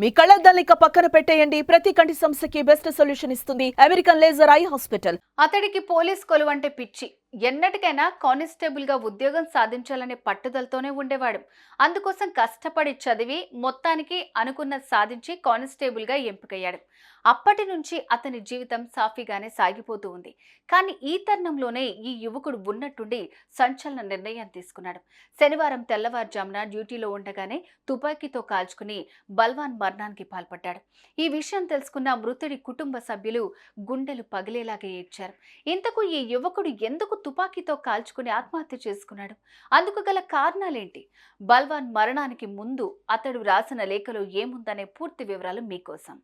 మీ కళ్ళద్దాలిక పక్కన పెట్టేయండి. ప్రతి కంటి సమస్యకి బెస్ట్ సొల్యూషన్ ఇస్తుంది అమెరికన్ లేజర్ ఐ హాస్పిటల్. అతడికి పోలీస్ కొలువంటే పిచ్చి. ఎన్నటికైనా కానిస్టేబుల్ గా ఉద్యోగం సాధించాలనే పట్టుదలతోనే ఉండేవాడు. అందుకోసం కష్టపడి చదివి మొత్తానికి అనుకున్నది సాధించి కానిస్టేబుల్ గా ఎంపికయ్యాడు. అప్పటి నుంచి అతని జీవితం సాఫీగానే సాగిపోతూ ఉంది. కానీ ఈ తరుణంలోనే ఈ యువకుడు ఉన్నట్టుండి సంచలన నిర్ణయం తీసుకున్నాడు. శనివారం తెల్లవారుజామున డ్యూటీలో ఉండగానే తుపాకీతో కాల్చుకుని బల్వాన్ మరణానికి పాల్పడ్డాడు. ఈ విషయం తెలుసుకున్న మృతుడి కుటుంబ సభ్యులు గుండెలు పగిలేలాగా ఏడ్చారు. ఇంతకు ఈ యువకుడు ఎందుకు తుపాకీతో కాల్చుకుని ఆత్మహత్య చేసుకున్నాడు? అందుకు గల కారణాలేంటి? బల్వాన్ మరణానికి ముందు అతడు రాసిన లేఖలో ఏముందనే పూర్తి వివరాలు మీకోసం.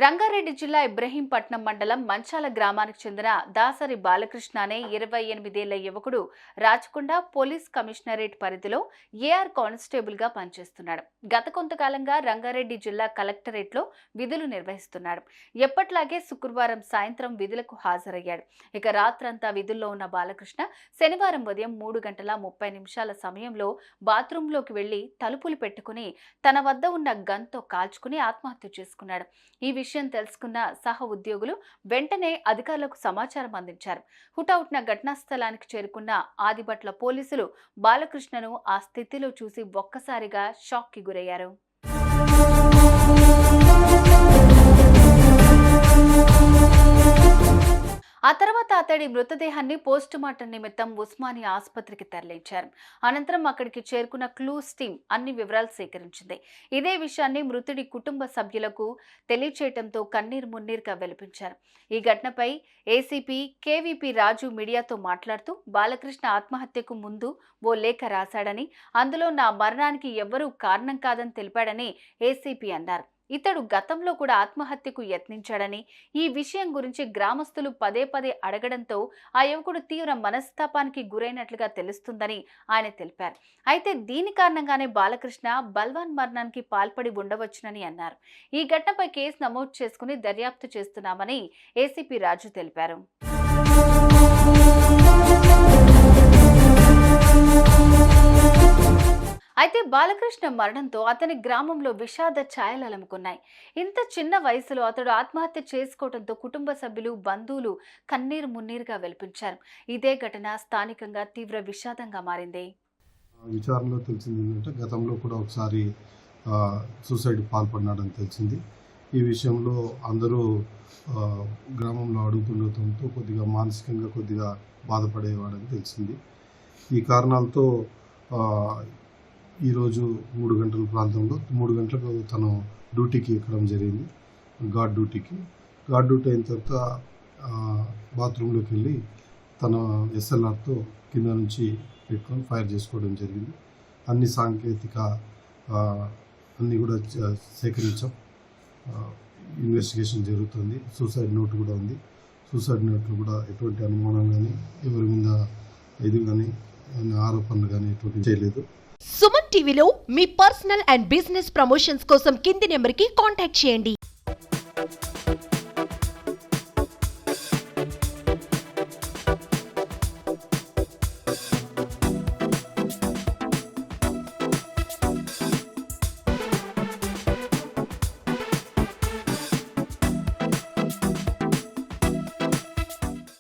రంగారెడ్డి జిల్లా ఇబ్రహీంపట్నం మండలం మంచాల గ్రామానికి చెందిన దాసరి బాలకృష్ణ అనే 28 ఏళ్ల యువకుడు రాచకొండ పోలీస్ కమిషనరేట్ పరిధిలో ఏఆర్ కానిస్టేబుల్ గా పనిచేస్తున్నాడు. గత కొంతకాలంగా రంగారెడ్డి జిల్లా కలెక్టరేట్ లో విధులు నిర్వహిస్తున్నాడు. ఎప్పట్లాగే శుక్రవారం సాయంత్రం విధులకు హాజరయ్యాడు. ఇక రాత్రంతా విధుల్లో ఉన్న బాలకృష్ణ శనివారం ఉదయం 3:30 సమయంలో బాత్రూంలోకి వెళ్లి తలుపులు పెట్టుకుని తన వద్ద ఉన్న గన్తో కాల్చుకుని ఆత్మహత్య చేసుకున్నాడు. ఈ విషయం తెలుసుకున్న సహ ఉద్యోగులు వెంటనే అధికారులకు సమాచారం అందించారు. హుటాహుటిన ఘటనా స్థలానికి చేరుకున్న ఆదిబట్ల పోలీసులు బాలకృష్ణను ఆ స్థితిలో చూసి ఒక్కసారిగా షాక్ కి గురయ్యారు. ఆ తర్వాత అతడి మృతదేహాన్ని పోస్టుమార్టం నిమిత్తం ఉస్మానియా ఆసుపత్రికి తరలించారు. అనంతరం అక్కడికి చేరుకున్న క్లూస్ టీం అన్ని వివరాలు సేకరించింది. ఇదే విషయాన్ని మృతుడి కుటుంబ సభ్యులకు తెలియచేయడంతో కన్నీరు మున్నీరుగా వెలిపించారు. ఈ ఘటనపై ఏసీపీ కేవీపీ రాజు మీడియాతో మాట్లాడుతూ బాలకృష్ణ ఆత్మహత్యకు ముందు ఓ లేఖ రాశాడని, అందులో నా మరణానికి ఎవ్వరూ కారణం కాదని తెలిపాడని ఏసీపీ అన్నారు. ఇతడు గతంలో కూడా ఆత్మహత్యకు యత్నించాడని, ఈ విషయం గురించి గ్రామస్తులు పదే పదే అడగడంతో ఆ యువకుడు తీవ్ర మనస్తాపానికి గురైనట్లుగా తెలుస్తుందని ఆయన తెలిపారు. అయితే దీని కారణంగానే బాలకృష్ణ బల్వాన్ మరణానికి పాల్పడి ఉండవచ్చునని అన్నారు. ఈ ఘటనపై కేసు నమోదు చేసుకుని దర్యాప్తు చేస్తున్నామని ఏసీపీ రాజు తెలిపారు. అయితే బాలకృష్ణ మరణంతో అతని గ్రామంలో విషాద ఛాయలు అలుముకున్నాయి. ఇంత చిన్న వయసులో అతడు ఆత్మహత్య చేసుకోవడంతో కుటుంబ సభ్యులు, బంధువులు కన్నీరు మున్నీరుగా వెలిపించారు. ఇదే ఘటన స్థానికంగా తీవ్ర విషాదంగా మారింది. విచారణలో తెలిసింది ఏంటంటే గతంలో కూడా ఒకసారి సూసైడ్ పాల్పడినాడని తెలిసింది. ఈ విషయంలో అందరూ గ్రామంలో అడుగుతుండటంతో కొద్దిగా మానసికంగా కొద్దిగా బాధపడేవాడని తెలిసింది. ఈ కారణాలతో ఈరోజు 3 గంటల ప్రాంతంలో 3 గంటలకు తను డ్యూటీకి ఎక్కడం జరిగింది. గార్డ్ డ్యూటీ అయిన తర్వాత బాత్రూంలోకి వెళ్ళి తన ఎస్ఎల్ఆర్తో కింద నుంచి పెట్టుకొని ఫైర్ చేసుకోవడం జరిగింది. అన్ని సాంకేతిక అన్నీ కూడా సేకరించాం. ఇన్వెస్టిగేషన్ జరుగుతుంది. సూసైడ్ నోట్ కూడా ఉంది. సూసైడ్ నోట్లో కూడా ఎటువంటి అనుమానం కానీ, ఎవరి మీద ఇది కానీ, ఆరోపణలు కానీ ఎటువంటి చేయలేదు. సుమన్ టీవీలో మీ పర్సనల్ అండ్ బిజినెస్ ప్రమోషన్స్ కోసం కింది నెంబర్కి కాంటాక్ట్ చేయండి.